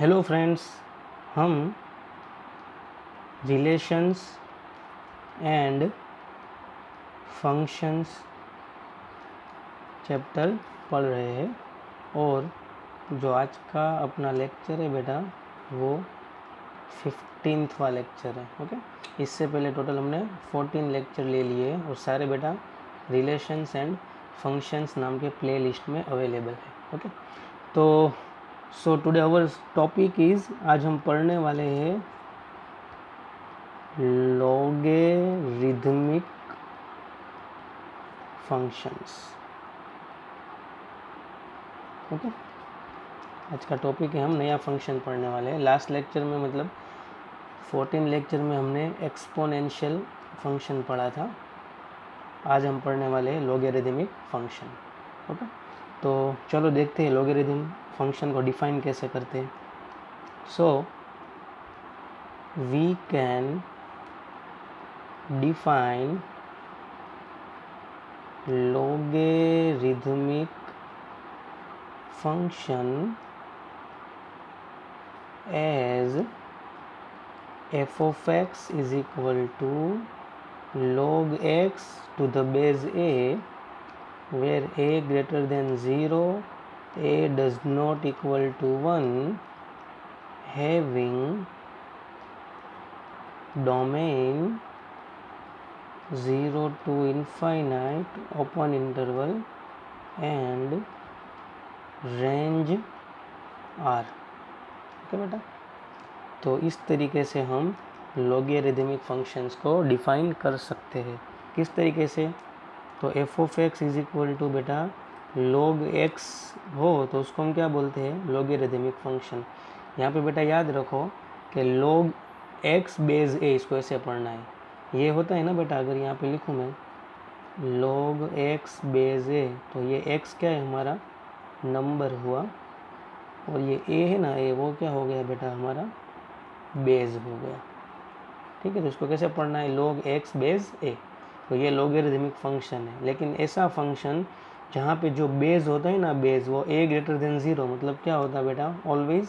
Hello friends, हम relations and functions chapter पढ़ रहे हैं और जो आज का अपना लेक्चर है बेटा वो 15वां लेक्चर है। ओके, इससे पहले टोटल हमने 14 लेक्चर ले लिए और सारे बेटा रिलेशंस एंड फंक्शंस नाम के प्ले लिस्ट में अवेलेबल है। ओके, तो so today our topic is, आज हम पढ़ने वाले हैं लॉगरिथमिक फंक्शंस। ओके, आज का टॉपिक है, हम नया फंक्शन पढ़ने वाले हैं। लास्ट लेक्चर में मतलब 14 लेक्चर में हमने एक्सपोनेंशियल फंक्शन पढ़ा था। आज हम पढ़ने वाले हैं लॉगरिथमिक फंक्शन। ओके, तो चलो देखते हैं लॉगरिथम फंक्शन को डिफाइन कैसे करते हैं। So we can define logarithmic function as f of x is equal to log x to the base a, where a greater than 0, a does not equal to 1, having domain 0 to infinite open interval and range r। Okay बेटा, तो इस तरीके से हम logarithmic functions को define कर सकते हैं। किस तरीके से? तो f of x is equal to बेटा log x हो तो उसको हम क्या बोलते हैं? Logarithmic function. यहाँ पे बेटा याद रखो कि log x बेस a, इसको ऐसे पढ़ना है। ये होता है ना बेटा, अगर यहाँ पे लिखूँ मैं log x बेस a, तो ये x क्या है? हमारा नंबर हुआ, और ये a है ना, a वो क्या हो गया बेटा? हमारा बेस हो गया। ठीक है, तो इसको कैसे पढ़ना है? log x base a। तो ये लॉगरिथमिक फंक्शन है, लेकिन ऐसा फंक्शन जहाँ पे जो बेस होता है ना, बेस वो a ग्रेटर देन 0, मतलब क्या होता है बेटा? ऑलवेज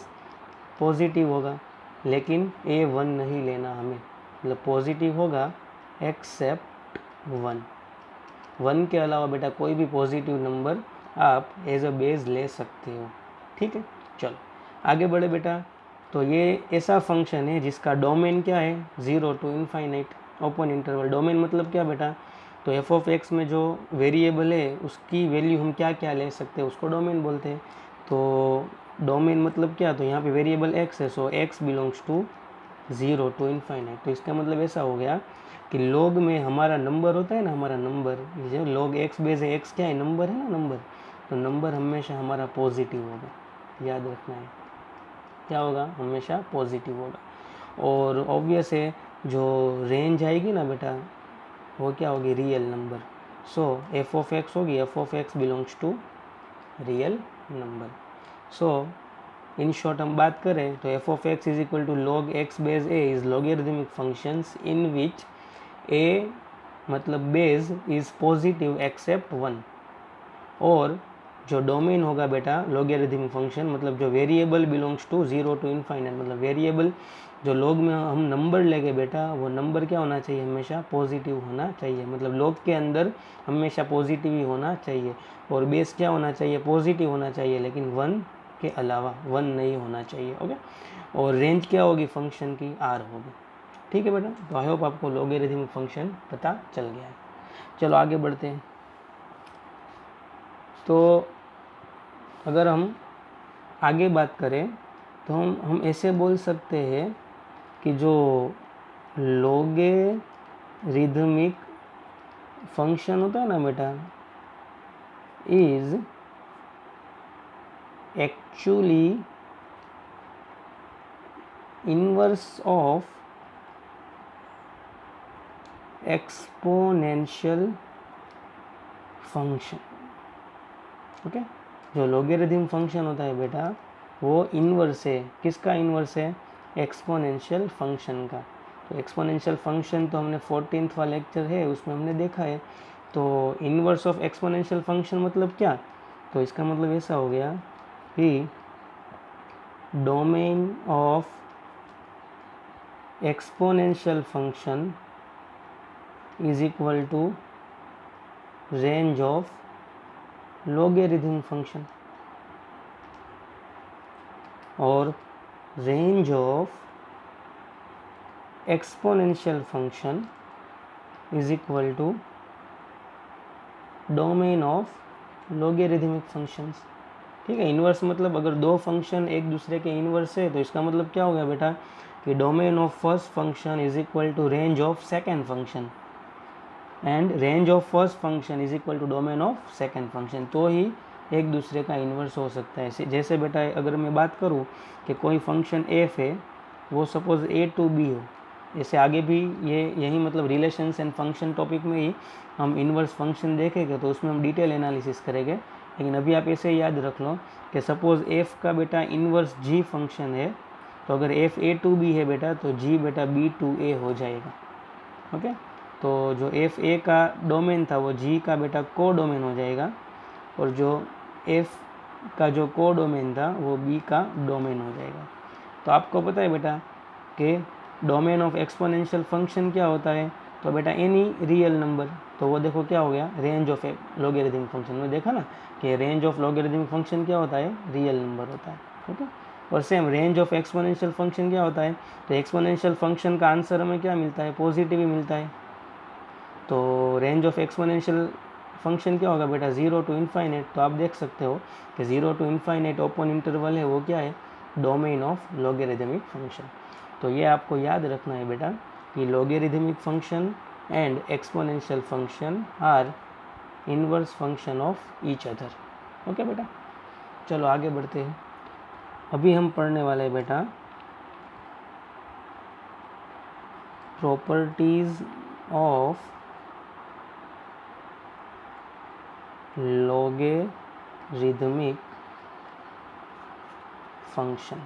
पॉजिटिव होगा, लेकिन a 1 नहीं लेना हमें, मतलब पॉजिटिव होगा एक्सेप्ट 1 के अलावा बेटा कोई भी पॉजिटिव नंबर आप एज अ बेस ले सकते हो। ठीक है, चलो आगे बढ़े बेटा। तो ये ऐसा फंक्शन है जिसका डोमेन क्या है? 0 to infinite open interval. Domain मतलब क्या बेटा? तो एफ ऑफ एक्स में जो वेरिएबल है उसकी वैल्यू हम क्या क्या ले सकते हैं, उसको डोमेन बोलते हैं। तो डोमेन मतलब क्या? तो यहाँ पे वेरिएबल एक्स है, so x belongs to 0 to infinite. तो इसका मतलब ऐसा हो गया कि लॉग में हमारा नंबर होता है ना, हमारा नंबर, जो लॉग एक्स बेस है, एक्स क्या है? नंबर है ना, नंबर। तो नंबर हमेशा हमारा पॉजिटिव होगा, याद रखना है। क्या होगा? हमेशा पॉजिटिव होगा। और ऑब्वियस है जो रेंज आएगी ना बेटा, वो क्या होगी? Real number. So f of x होगी, f of x belongs to real number. So in short हम बात करें तो f of x is equal to log x base a is logarithmic functions in which a मतलब base is positive accept 1, और जो domain होगा बेटा logarithmic function, मतलब जो variable belongs to 0 to infinite, मतलब वेरिएबल जो लॉग में हम नंबर लेंगे बेटा, वो नंबर क्या होना चाहिए? हमेशा पॉजिटिव होना चाहिए, मतलब लॉग के अंदर हमेशा पॉजिटिव ही होना चाहिए। और बेस क्या होना चाहिए? पॉजिटिव होना चाहिए, लेकिन 1 के अलावा 1 नहीं होना चाहिए। ओके, और रेंज क्या होगी फंक्शन की? आर होगी। ठीक है बेटा, तो आई होप आपको लॉगरिथमिक फंक्शन पता चल गया है। चलो आगे बढ़ते हैं। तो अगर हम आगे बात करें तो हम ऐसे बोल सकते हैं कि जो लॉगरिथमिक फंक्शन होता है ना बेटा, is actually inverse of exponential function. Okay, जो लॉगरिथम फंक्शन होता है बेटा वो इनवर्स है। किसका इनवर्स है? एक्सपोनेंशियल फंक्शन का। तो एक्सपोनेंशियल फंक्शन तो हमने 14वां लेक्चर है उसमें हमने देखा है। तो इनवर्स ऑफ एक्सपोनेंशियल फंक्शन मतलब क्या? तो इसका मतलब ऐसा हो गया कि domain of exponential function is equal to range of logarithmic function, और range of exponential function is equal to domain of logarithmic functions. ठीक है, इन्वर्स मतलब अगर दो फंक्शन एक दूसरे के इन्वर्स है तो इसका मतलब क्या हो गया बेटा कि domain of first function is equal to range of second function, and range of first function is equal to domain of second function, तो ही एक दूसरे का इन्वर्स हो सकता है। जैसे बेटा अगर मैं बात करूँ कि कोई फंक्शन एफ है, वो सपोज ए टू बी हो, ऐसे आगे भी ये यही मतलब रिलेशंस एंड फंक्शन टॉपिक में ही हम इन्वर्स फंक्शन देखेंगे तो उसमें हम डिटेल एनालिसिस करेंगे। लेकिन अभी आप ऐसे याद रख लो कि सपोज एफ का बेटा इन्वर्स जी फंक्शन है, तो अगर एफ ए टू बी है बेटा तो जी बेटा बी टू ए हो जाएगा। ओके, तो जो एफ ए का डोमेन था वो जी का बेटा को डोमेन हो जाएगा, और जो एफ का जो को डोमेन था वो बी का डोमेन हो जाएगा। तो आपको पता है बेटा कि डोमेन ऑफ एक्सपोनेंशियल फंक्शन क्या होता है, तो बेटा एनी रियल नंबर, तो वो देखो क्या हो गया रेंज ऑफ लॉगरिथमिक फंक्शन में देखा ना कि रेंज ऑफ लॉगरिथमिक फंक्शन क्या होता है, रियल नंबर होता है। ओके, और same range of exponential function क्या होता है, तो एक्सपोनेंशियल फंक्शन का आंसर हमें क्या मिलता है, पॉजिटिव ही मिलता है। तो रेंज ऑफ एक्सपोनेंशियल फंक्शन क्या होगा बेटा, 0 टू इन्फाइनेट। तो आप देख सकते हो कि 0 टू इन्फाइनेट ओपन इंटरवल है, वो क्या है, डोमेन ऑफ लॉगरिथमिक फंक्शन। तो ये आपको याद रखना है बेटा कि logarithmic function and exponential function are inverse function of each other. Okay बेटा, चलो आगे बढ़ते हैं। अभी हम पढ़ने वाले हैं बेटा properties of logarithmic function.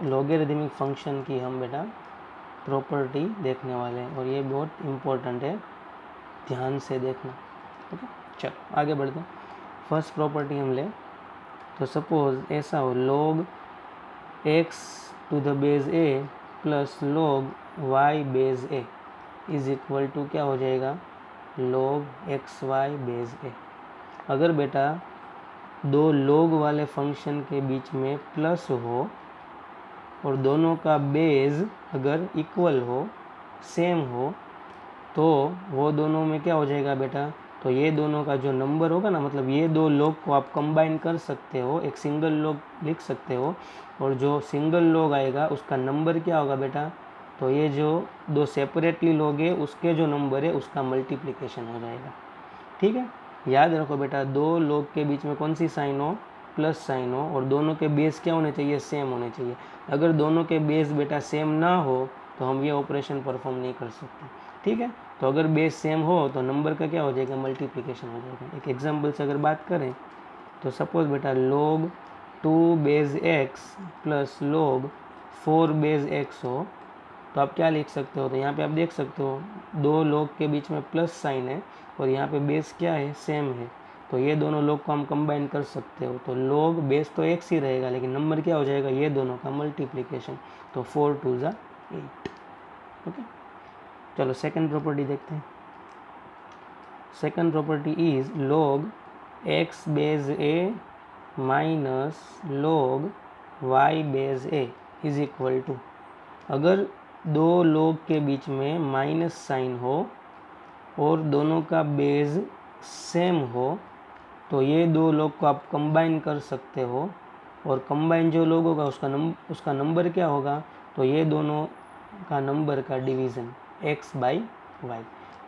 Logarithmic function की हम बेटा प्रॉपर्टी देखने वाले हैं, और ये बहुत इम्पोर्टेंट है, ध्यान से देखना। ओके, चलो आगे बढ़ते हैं। फर्स्ट प्रॉपर्टी हम ले तो सपोज ऐसा हो, log x to the base a plus log y base a is equal to क्या हो जाएगा, log xy बेस a। अगर बेटा दो log वाले फंक्शन के बीच में प्लस हो और दोनों का बेस अगर इक्वल हो, सेम हो, तो वो दोनों में क्या हो जाएगा बेटा, तो ये दोनों का जो नंबर होगा ना, मतलब ये दो log को आप कंबाइन कर सकते हो, एक सिंगल log लिख सकते हो, और जो सिंगल log आएगा उसका नंबर क्या होगा बेटा, तो ये जो दो सेपरेटली log है उसके जो नंबर है उसका मल्टीप्लिकेशन हो जाएगा। ठीक है, याद रखो बेटा दो log के बीच में कौन सी साइन हो, प्लस साइन हो, और दोनों के बेस क्या होने चाहिए, सेम होने चाहिए। अगर दोनों के बेस बेटा सेम ना हो तो हम ये ऑपरेशन परफॉर्म नहीं कर सकते। ठीक है, तो अगर बेस सेम हो तो नंबर का क्या हो जाएगा, मल्टीप्लिकेशन हो जाएगा। एक एग्जांपल से अगर बात करें तो सपोज बेटा log 2 base x plus log 4 base x हो, तो आप क्या लिख सकते हो, तो यहाँ पे आप देख सकते हो दो log के बीच में प्लस साइन है और यहाँ पे बेस क्या है, सेम है, तो ये दोनों log को हम कंबाइन कर सकते हो। तो log बेस तो x ही रहेगा लेकिन नंबर क्या हो जाएगा, ये दोनों का मल्टीप्लिकेशन, तो 4 2 8। ओके, चलो सेकंड प्रॉपर्टी देखते हैं। Second property is log x base a minus log y base a is equal to, अगर दो log के बीच में माइनस साइन हो और दोनों का बेस सेम हो तो ये दो log को आप कंबाइन कर सकते हो, और कंबाइन जो log होगा उसका नंबर क्या होगा, तो ये दोनों का नंबर का डिवीज़न x बाई वाई,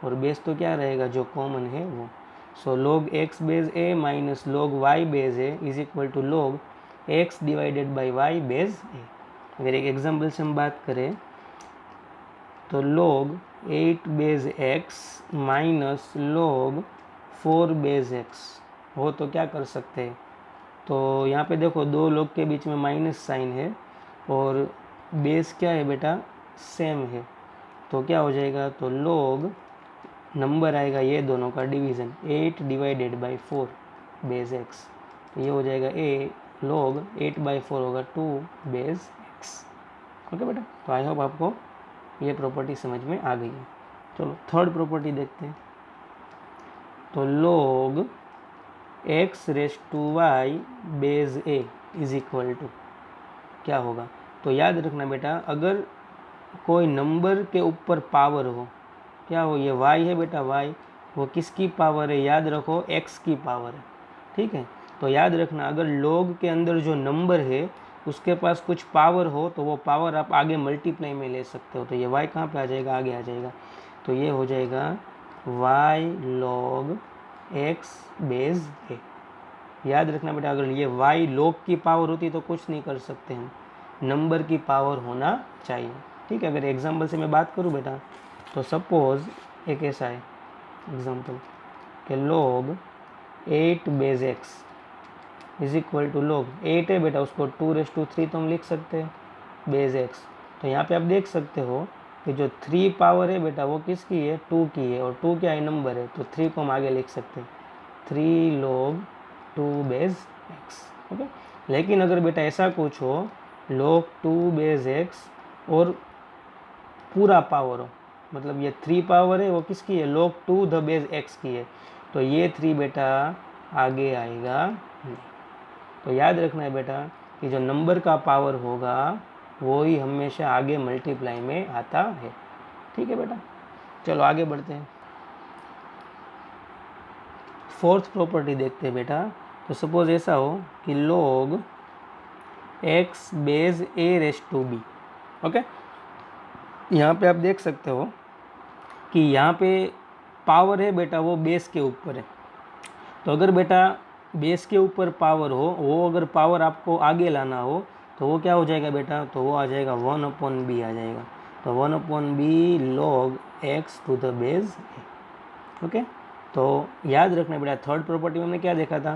और बेस तो क्या रहेगा जो कॉमन है वो। So log x base a minus log y base a is equal to log x divided by y base a। अगर एक एग्जांपल से हम बात करें तो log 8 base x minus log 4 base x हो तो क्या कर सकते हैं, तो यहाँ पे देखो दो log के बीच में माइनस साइन है और बेस क्या है बेटा, सेम है, तो क्या हो जाएगा, तो log नंबर आएगा ये दोनों का division 8 divided by 4 base x, तो ये हो जाएगा a log 8/4 होगा 2 बेस x। ओके बेटा, तो आई होप आपको ये प्रॉपर्टी समझ में आ गई है। चलो थर्ड प्रॉपर्टी देखते हैं। तो log x raise to y base a is equal to क्या होगा? तो याद रखना बेटा, अगर कोई नंबर के ऊपर पावर हो, क्या हो, ये y है बेटा, y वो किसकी पावर है? याद रखो x की पावर है। ठीक है, तो याद रखना अगर log के अंदर जो नंबर है उसके पास कुछ पावर हो तो वो पावर आप आगे मल्टीप्लाई में ले सकते हो। तो ये y कहाँ पे आ जाएगा? आगे आ जाएगा। तो ये हो जाएगा y log x base a। याद रखना बेटा, अगर ये y log की पावर होती तो कुछ नहीं कर सकते हम, नंबर की पावर होना चाहिए। ठीक है, अगर एग्जाम्पल से मैं बात करूँ बेटा, तो सपोज एक ऐसा है एग्जाम्पल कि log 8 base x is equal to log 8 है बेटा, उसको 2�3 तो हम लिख सकते हैं बेस x। तो यहाँ पे आप देख सकते हो कि जो 3 पावर है बेटा वो किसकी है? 2 की है, और 2 क्या है? नंबर है, तो 3 को हम आगे लिख सकते हैं 3 log 2 बेस x। ओके, लेकिन अगर बेटा ऐसा कुछ हो log 2 बेस x और पूरा पावर हो, मतलब ये 3 पावर है वो किसकी है? log 2 द बेस x की है, तो ये 3 बेटा आगे आएगा नहीं। तो याद रखना है बेटा कि जो नंबर का पावर होगा वो ही हमेशा आगे मल्टीप्लाई में आता है। ठीक है बेटा, चलो आगे बढ़ते हैं। फोर्थ प्रॉपर्टी देखते हैं बेटा। तो सपोज ऐसा हो कि log x base a raise to b। Okay, यहाँ पे आप देख सकते हो कि यहाँ पे पावर है बेटा वो बेस के ऊपर है। तो अगर बेटा बेस के ऊपर पावर हो, वो अगर पावर आपको आगे लाना हो तो वो क्या हो जाएगा बेटा? तो वो आ जाएगा 1/b आ जाएगा। तो 1/b log x to the base a। Okay, तो याद रखना बेटा थर्ड प्रॉपर्टी में हमने क्या देखा था?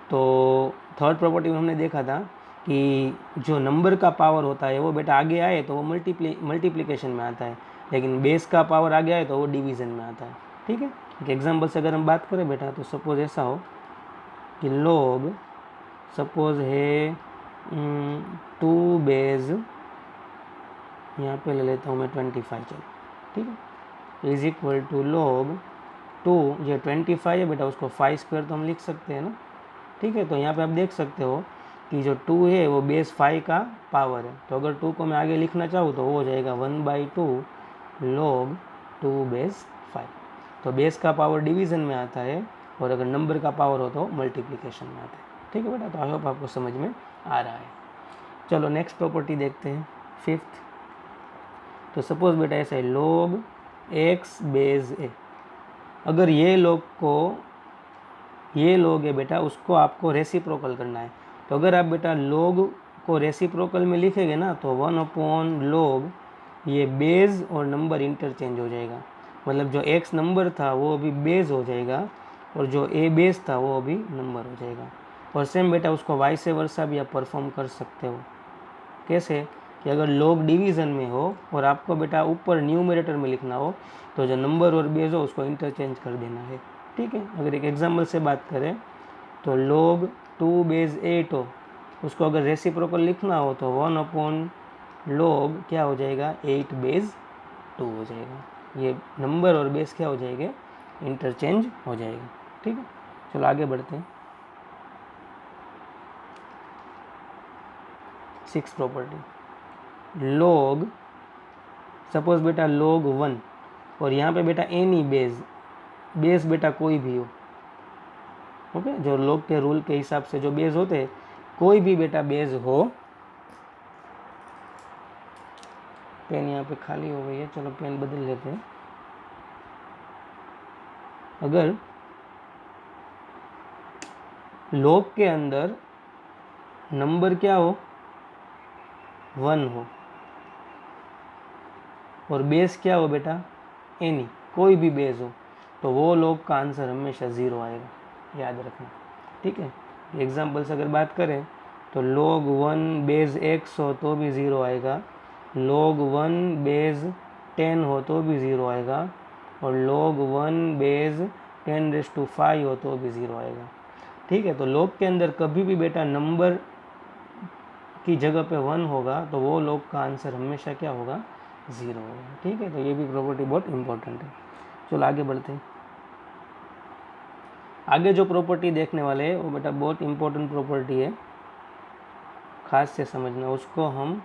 तो थर्ड प्रॉपर्टी में हमने देखा था कि जो नंबर का पावर होता है वो बेटा आगे आए तो वो मल्टीप्लिकेशन में आता है, लेकिन बेस का पावर आगे आए तो वो डिवीज़न में आता है। ठीक है, एक एग्जाम्पल से अगर हम बात करें बेटा, तो सपोज ऐसा हो कि log सपोज है 2 बेस, यहाँ पे ले लेता हूँ मैं 25, चलो ठीक है, इज इक्वल टू log 2, ये 25 है बेटा, उसको 5 स्क्वायर तो हम लिख सकते हैं ना। ठीक है, तो यहाँ पे आप देख सकते हो कि जो 2 है वो बेस 5 का पावर है, तो अगर 2 को मैं आगे लिखना चाहूँ तो वो हो जाएगा 1/2 log 2 बेस 5। तो बेस का पावर डिवीज़न में आता है और अगर नंबर का पावर हो तो मल्टीप्लिकेशन में आता है। ठीक है बेटा, तो आई होप आपको समझ में आ रहा है। चलो नेक्स्ट प्रॉपर्टी देखते हैं, फिफ्थ। तो सपोज बेटा ऐसा है log x बेस a। अगर ये log है बेटा, उसको आपको रेसिप्रोकल करना है। तो अगर आप बेटा log को रेसिप्रोकल में लिखेंगे ना तो 1/log ये बेस और नंबर इंटरचेंज हो जाएगा, मतलब जो x नंबर था वो अभी बेस हो जाएगा और जो a बेस था वो अभी नंबर हो जाएगा। और सेम बेटा उसको वाइस वर्सा भी आप परफॉर्म कर सकते हो। कैसे? कि अगर log डिवीज़न में हो और आपको बेटा ऊपर न्यूमरेटर में लिखना हो तो जो नंबर और बेस हो उसको इंटरचेंज कर देना है। ठीक है, अगर एक एग्जाम्पल से बात करें तो log 2 बेस 8 हो, उसको अगर रेसिप्रोकल लिखना हो तो 1/log क्या हो जाएगा? 8 बेस 2 हो जाएगा। ये नंबर और बेस क्या हो जाएंगे? इंटरचेंज हो जाएगा। ठीक है, चलो आगे बढ़ते हैं। 6 प्रॉपर्टी log सपोज बेटा log 1 और यहाँ पे बेटा एनी बेस बेटा कोई भी हो। ओके, जो log के रूल के हिसाब से जो बेस होते हैं कोई भी बेटा बेस हो। पेन यहाँ पे खाली हो गई है, चलो पेन बदल लेते हैं। अगर log के अंदर नंबर क्या हो? 1 हो और बेस क्या हो बेटा? एनी, कोई भी बेस हो, तो वो log का आंसर हमेशा 0 आएगा, याद रखना। ठीक है, एग्जाम्पल से अगर बात करें तो log 1 बेस x हो तो भी 0 आएगा, log 1 बेस 10 हो तो भी 0 आएगा और log 1 बेस 10⁵ हो तो भी 0 आएगा। ठीक है, तो log के अंदर कभी भी बेटा नंबर की जगह पे 1 होगा तो वो log का आंसर हमेशा क्या होगा, 0 होगा। ठीक है, तो ये भी प्रॉपर्टी बहुत इंपॉर्टेंट है। चलो आगे बढ़ते हैं। आगे जो प्रॉपर्टी देखने वाले हैं वो बेटा बहुत इंपॉर्टेंट प्रॉपर्टी है, खास से समझना। उसको हम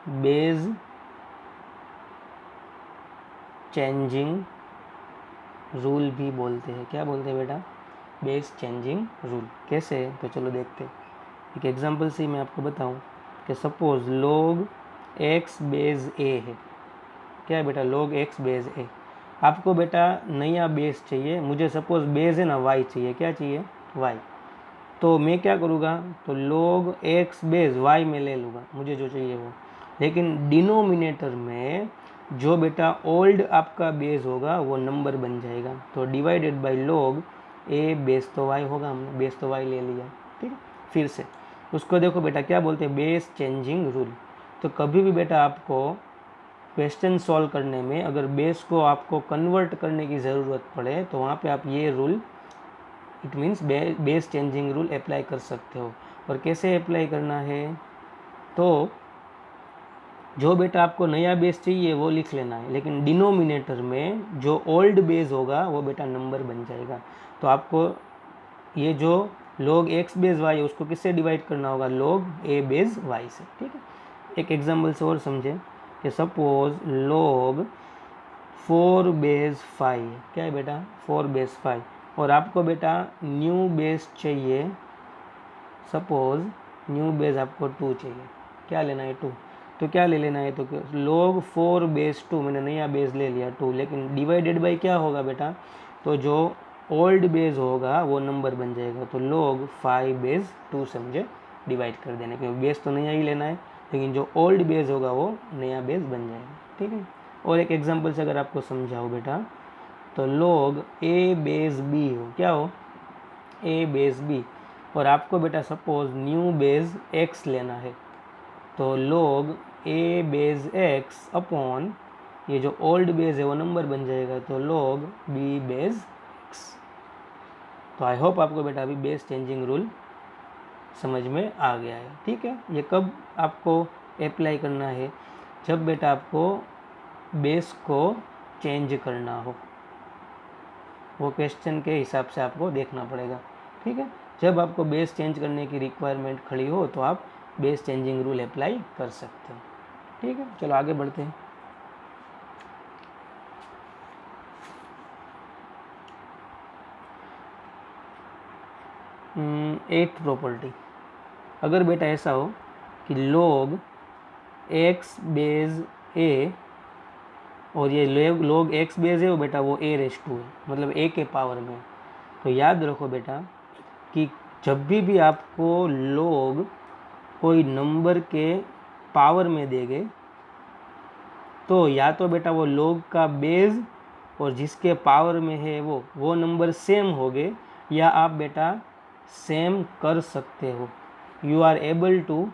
बेस चेंजिंग रूल भी बोलते हैं। क्या बोलते हैं बेटा, बेस चेंजिंग रूल। कैसे, तो चलो देखते हैं। एक एग्जांपल से मैं आपको बताऊं कि suppose log x base a है। क्या है बेटा, log x बेस a। आपको बेटा नया बेस चाहिए, मुझे सपोज बेस है ना y चाहिए। क्या चाहिए, y। तो मैं क्या करूँगा, तो log x बेस y में ले लूँगा, मुझे जो चाहिए वो। लेकिन डिनोमिनेटर में जो बेटा ओल्ड आपका बेस होगा वो नंबर बन जाएगा। तो divided by log a base तो y होगा, हमने बेस तो y ले लिया। ठीक है, फिर से उसको देखो बेटा क्या बोलते हैं, बेस चेंजिंग रूल। तो कभी भी बेटा आपको क्वेश्चन सॉल्व करने में अगर बेस को आपको कन्वर्ट करने की ज़रूरत पड़े तो वहाँ पे आप ये rule, it means base changing rule apply कर सकते हो। और कैसे अप्लाई करना है, तो जो बेटा आपको नया बेस चाहिए वो लिख लेना है, लेकिन डिनोमिनेटर में जो ओल्ड बेस होगा वो बेटा नंबर बन जाएगा। तो आपको ये जो log x बेस y है उसको किससे डिवाइड करना होगा, log a बेस y से। ठीक है, एक एग्जांपल से और समझें कि सपोज log 4 बेस 5। क्या है बेटा, 4 बेस 5, और आपको बेटा न्यू बेस चाहिए, सपोज न्यू बेस आपको 2 चाहिए। क्या लेना है, 2। तो क्या ले लेना है, तो log 4 बेस 2, मैंने नया बेस ले लिया 2, लेकिन डिवाइडेड बाई क्या होगा बेटा, तो जो ओल्ड बेस होगा वो नंबर बन जाएगा। तो log 5 बेस 2 से मुझे डिवाइड कर देना, क्योंकि बेस तो नया ही लेना है, लेकिन जो ओल्ड बेस होगा वो नया बेस बन जाएगा। ठीक है, और एक एग्जांपल से अगर आपको समझाओ बेटा, तो log a बेस b हो। क्या हो, a बेस b, और आपको बेटा सपोज न्यू बेस x लेना है। तो log a base x upon ये जो ओल्ड बेस है वो नंबर बन जाएगा, तो log b बेस x। तो आई होप आपको बेटा अभी बेस चेंजिंग रूल समझ में आ गया है। ठीक है, ये कब आपको अप्लाई करना है, जब बेटा आपको बेस को चेंज करना हो, वो क्वेश्चन के हिसाब से आपको देखना पड़ेगा। ठीक है, जब आपको बेस चेंज करने की रिक्वायरमेंट खड़ी हो तो आप बेस चेंजिंग रूल अप्लाई कर सकते हो। ठीक है, चलो आगे बढ़ते हैं। एट्थ प्रॉपर्टी, अगर बेटा ऐसा हो कि log x बेस a, और ये log x बेस है वो बेटा वो a रेस टू है, मतलब a के पावर में। तो याद रखो बेटा कि जब भी आपको log कोई नंबर के पावर में देंगे तो या तो बेटा वो log का बेस और जिसके पावर में है वो नंबर सेम होंगे, या आप बेटा सेम कर सकते हो। You are able to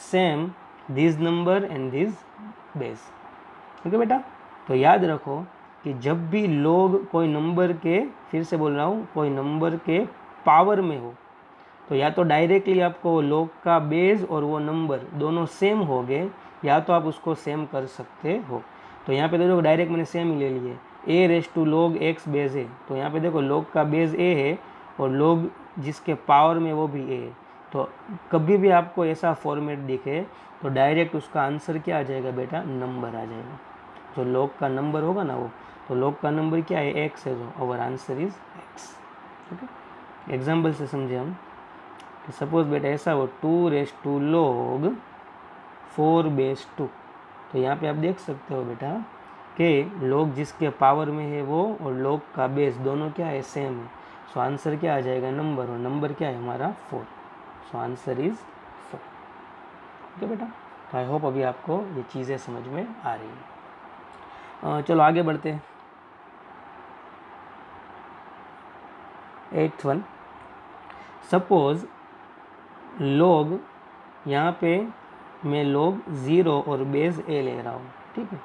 same this number and this base. ठीक है बेटा, तो याद रखो कि जब भी log कोई नंबर के, फिर से बोल रहा हूँ, कोई नंबर के पावर में हो तो या तो डायरेक्टली आपको log का बेस और वो नंबर दोनों सेम हो गए, या तो आप उसको सेम कर सकते हो। तो यहाँ पे देखो डायरेक्ट मैंने सेम ही ले लिए, a raise to log x base है। तो यहाँ पे देखो log का बेस a है और log जिसके पावर में वो भी a है। तो कभी भी आपको ऐसा फॉर्मेट दिखे तो डायरेक्ट उसका आंसर क्या आ जाएगा बेटा, नंबर आ जाएगा। जो log का नंबर होगा ना वो, तो log का नंबर क्या है, x है, जो आवर आंसर इज x। ठीक है, एग्जाम्पल से समझे हम, सपोज बेटा ऐसा हो 2 रेस टू log 4 बेस 2। तो यहाँ पे आप देख सकते हो बेटा कि log जिसके पावर में है वो और log का बेस दोनों क्या है, सेम है। सो आंसर क्या आ जाएगा, नंबर, और नंबर क्या है हमारा 4। So answer is 4। ठीक है बेटा, तो आई होप अभी आपको ये चीज़ें समझ में आ रही है। चलो आगे बढ़ते हैं। 8th वन, सपोज log, यहाँ पे मैं log 0 और बेस a ले रहा हूँ। ठीक है,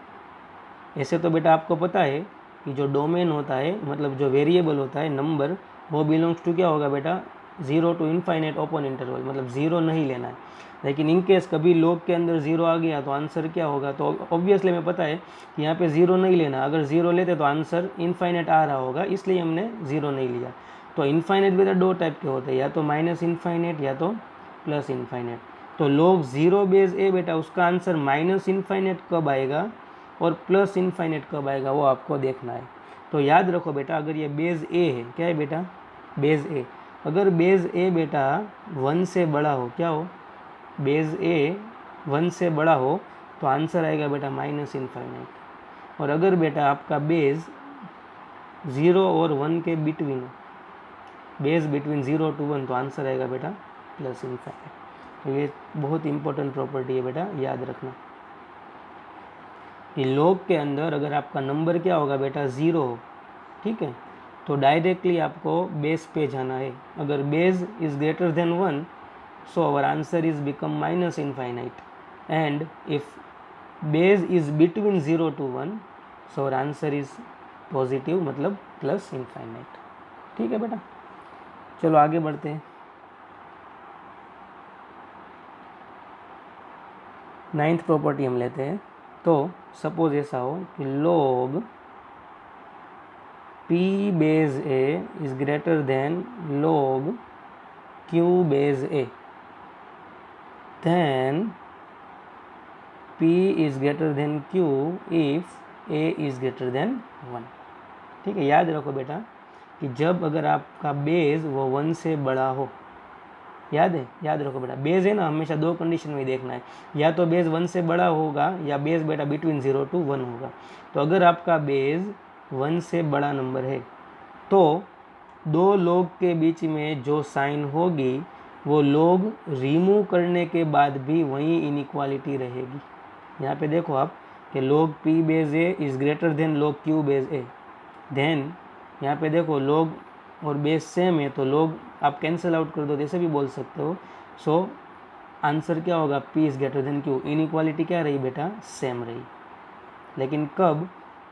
ऐसे तो बेटा आपको पता है कि जो डोमेन होता है, मतलब जो वेरिएबल होता है नंबर, वो बिलोंग्स टू क्या होगा बेटा, 0 टू इनफाइनाइट ओपन इंटरवल, मतलब 0 नहीं लेना है। लेकिन इन केस कभी लॉग के अंदर 0 आ गया तो आंसर क्या होगा, तो ऑब्वियसली हमें पता है कि यहाँ पे 0 नहीं लेना, अगर 0 लेते तो आंसर इनफाइनाइट आ रहा होगा, इसलिए हमने 0 नहीं लिया। तो इनफाइनाइट बेटा दो टाइप के होते हैं, या तो माइनस इनफाइनाइट या तो प्लस इनफाइनाइट। तो log 0 बेस ए बेटा उसका आंसर माइनस इनफाइनाइट कब आएगा और प्लस इनफाइनाइट कब आएगा वो आपको देखना है। तो याद रखो बेटा, अगर ये बेस ए है, क्या है बेटा, बेस ए, अगर बेस ए बेटा 1 से बड़ा हो, क्या हो, बेस ए 1 से बड़ा हो तो आंसर आएगा बेटा माइनस इनफाइनाइट। और अगर बेटा आपका बेस 0 और 1 के बिटवीन, बेस बिटवीन 0 टू 1, तो आंसर आएगा बेटा प्लस इनफाइनाइट। तो ये बहुत इंपॉर्टेंट प्रॉपर्टी है बेटा, याद रखना कि log के अंदर अगर आपका नंबर क्या होगा बेटा 0 हो, ठीक है, तो डायरेक्टली आपको बेस पे जाना है। अगर base is greater then 1, so our answer is become minus infinite, and if base is between 0 to 1, so our answer is positive, मतलब plus infinite। ठीक है बेटा, चलो आगे बढ़ते हैं। 9th प्रॉपर्टी हम लेते हैं। तो सपोज ऐसा हो कि log p base a is greater than log q base a, then p is greater than q if a is greater than 1। ठीक है, याद रखो बेटा कि जब अगर आपका बेस वो 1 से बड़ा हो, याद है, याद रखो बेटा, बेस है ना, हमेशा दो कंडीशन में देखना है, या तो बेस 1 से बड़ा होगा या बेस बेटा बिटवीन 0 टू 1 होगा। तो अगर आपका बेस 1 से बड़ा नंबर है तो दो log के बीच में जो साइन होगी वो log रिमूव करने के बाद भी वही इनइक्वालिटी रहेगी। यहाँ पे देखो आप कि log p base a is greater than log q base a, then यहाँ पे देखो log और बेस सेम है तो log आप कैंसिल आउट कर दो, जैसे भी बोल सकते हो। सो आंसर क्या होगा, p is greater then q, inequality क्या रही बेटा, सेम रही। लेकिन कब,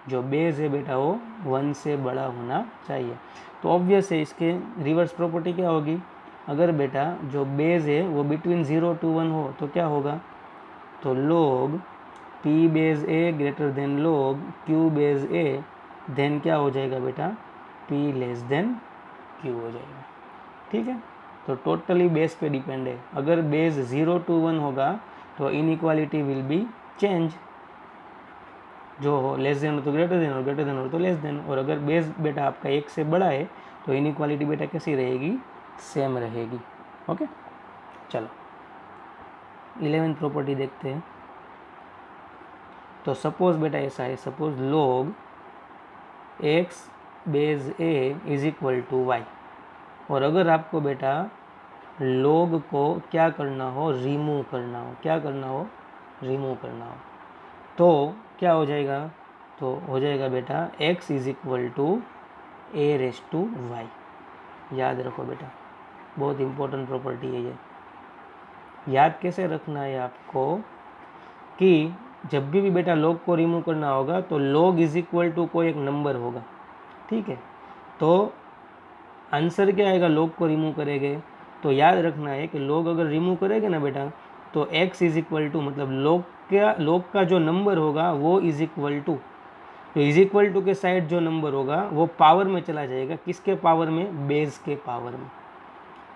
जो बेस है बेटा वो 1 से बड़ा होना चाहिए। तो ऑब्वियस है इसके रिवर्स प्रॉपर्टी क्या होगी, अगर बेटा जो बेस है वो बिटवीन 0 टू 1 हो तो क्या होगा, तो log p base a greater than log q base a, then क्या हो जाएगा बेटा, p लेस देन q हो जाएगा। ठीक है, तो टोटली बेस पे डिपेंड है। अगर बेस 0 टू 1 होगा तो इनइक्वालिटी विल बी चेंज, जो हो लेस देन हो तो ग्रेटर देन और ग्रेटर देन हो तो लेस देन। और अगर बेस बेटा आपका 1 से बड़ा है तो इनइक्वालिटी बेटा कैसी रहेगी, सेम रहेगी। ओके, चलो 11th प्रॉपर्टी देखते हैं। तो सपोज बेटा ऐसा है, suppose log x base a is equal to y, और अगर आपको बेटा log को क्या करना हो, रिमूव करना हो, क्या करना हो, रिमूव करना हो, तो क्या हो जाएगा, तो हो जाएगा बेटा x is equal to a raise to y। याद रखो बेटा, बहुत इंपॉर्टेंट प्रॉपर्टी है ये। याद कैसे रखना है आपको कि जब भी बेटा log को रिमूव करना होगा तो log इज इक्वल टू कोई एक नंबर होगा, ठीक है। तो आंसर क्या आएगा, log को रिमूव करेंगे तो याद रखना है कि log अगर रिमूव करेंगे ना बेटा तो x इज इक्वल टू, मतलब log का जो नंबर होगा वो इज इक्वल टू, तो इज इक्वल टू के साइड जो नंबर होगा वो पावर में चला जाएगा, किसके पावर में, बेस के पावर में।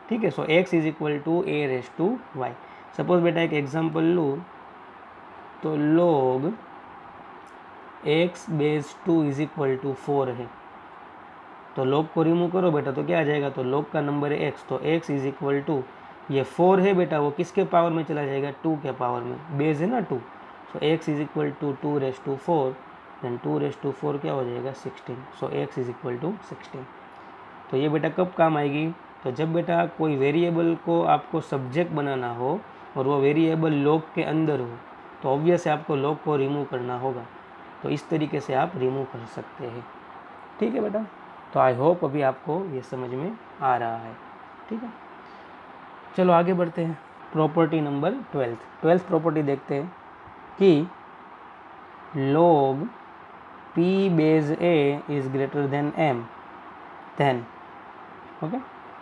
ठीक है, so x is equal to a raise to y। Suppose बेटा एक एग्जांपल लूँ तो log x base 2 is equal to 4 है, तो log को रिमूव करो बेटा तो क्या आ जाएगा, तो log का नंबर है x, तो x इज इक्वल टू, ये 4 है बेटा वो किसके पावर में चला जाएगा, 2 के पावर में, बेस है ना 2, so x is equal to 2 raise to 4, then 2 raise to 4 क्या हो जाएगा, 16, so x is equal to 16। तो ये बेटा कब काम आएगी, तो जब बेटा कोई वेरिएबल को आपको सब्जेक्ट बनाना हो और वो वेरिएबल log के अंदर हो तो ऑब्वियस है आपको log को रिमूव करना होगा, तो इस तरीके से आप रिमूव कर सकते हैं। ठीक है बेटा, तो आई होप अभी आपको ये समझ में आ रहा है। ठीक है, चलो आगे बढ़ते हैं। प्रॉपर्टी नंबर 12th प्रॉपर्टी देखते हैं कि log p base a is greater than m, then okay.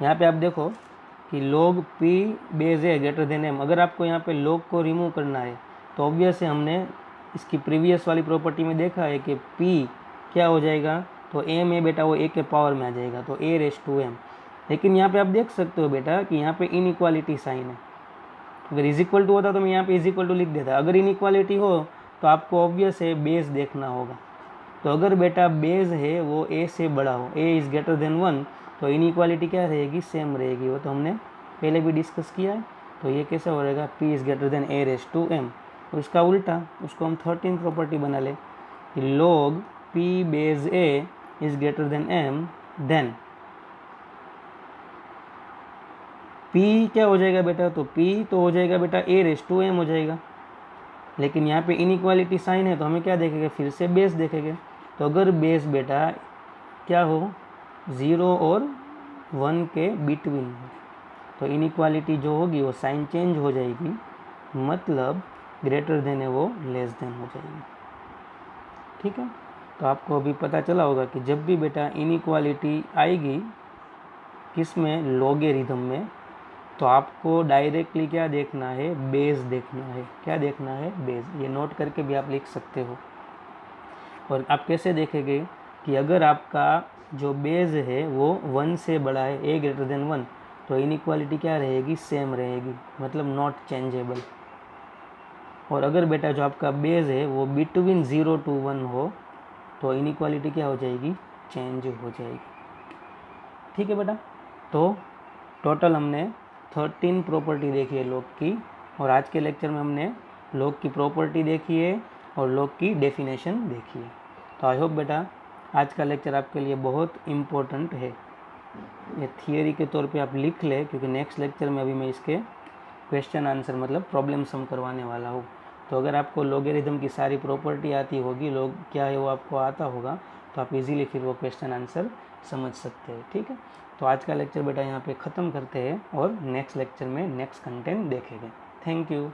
यहाँ पे आप देखो कि log p base a greater than m। अगर आपको यहाँ पे log को रिमूव करना है तो ऑब्वियस है, हमने इसकी प्रीवियस वाली प्रॉपर्टी में देखा है कि p क्या हो जाएगा, तो m है बेटा वो a के पावर में आ जाएगा, तो a रेस टू m। लेकिन यहाँ पे आप देख सकते हो बेटा कि यहाँ पे इनइक्वालिटी साइन है। अगर इज इक्वल टू होता तो मैं यहाँ पे इज इक्वल टू लिख देता। अगर इनइक्वालिटी हो तो आपको ऑब्वियस है बेस देखना होगा। तो अगर बेटा बेस है वो a से बड़ा हो, a इज़ ग्रेटर देन 1, तो इनइक्वालिटी क्या रहेगी, सेम रहेगी। वो तो हमने पहले भी डिस्कस किया है। तो ये कैसे हो रहेगा, p is greater than a raise to m। और उसका उल्टा, उसको हम 13 प्रॉपर्टी बना ले कि log p base a is greater than m, then p क्या हो जाएगा बेटा, तो p तो हो जाएगा बेटा a रेस टू m हो जाएगा। लेकिन यहाँ पे इनइक्वालिटी साइन है तो हमें क्या देखेंगे, फिर से बेस देखेंगे। तो अगर बेस बेटा क्या हो, 0 और 1 के बिटवीन हो, तो इनइक्वालिटी जो होगी वो साइन चेंज हो जाएगी, मतलब ग्रेटर देन है वो लेस देन हो जाएगी। ठीक है, तो आपको अभी पता चला होगा कि जब भी बेटा इनइक्वालिटी आएगी किस में, लॉगरिथम में, तो आपको डायरेक्टली क्या देखना है, बेस देखना है। क्या देखना है, बेस। ये नोट करके भी आप लिख सकते हो। और आप कैसे देखेंगे कि अगर आपका जो बेस है वो 1 से बड़ा है, a ग्रेटर देन 1, तो इनइक्वालिटी क्या रहेगी, सेम रहेगी, मतलब नॉट चेंजेबल। और अगर बेटा जो आपका बेस है वो बिटवीन 0 to 1 हो, तो इनइक्वालिटी क्या हो जाएगी, चेंज हो जाएगी। ठीक है बेटा, तो टोटल हमने 13 प्रॉपर्टी देखी है लॉग की, और आज के लेक्चर में हमने लॉग की प्रॉपर्टी देखी है और लॉग की डेफिनेशन देखी है। तो आई होप बेटा आज का लेक्चर आपके लिए बहुत इम्पोर्टेंट है। ये थियरी के तौर पे आप लिख ले, क्योंकि नेक्स्ट लेक्चर में अभी मैं इसके क्वेश्चन आंसर मतलब प्रॉब्लम सम करवाने वाला हूँ। तो अगर आपको लॉगरिथम की सारी प्रॉपर्टी आती होगी, लॉग क्या है वो आपको आता होगा, तो आप इजीली फिर वो क्वेश्चन आंसर समझ सकते हैं। ठीक है, तो आज का लेक्चर बेटा यहाँ पे ख़त्म करते हैं और नेक्स्ट लेक्चर में नेक्स्ट कंटेंट देखेंगे। Thank you.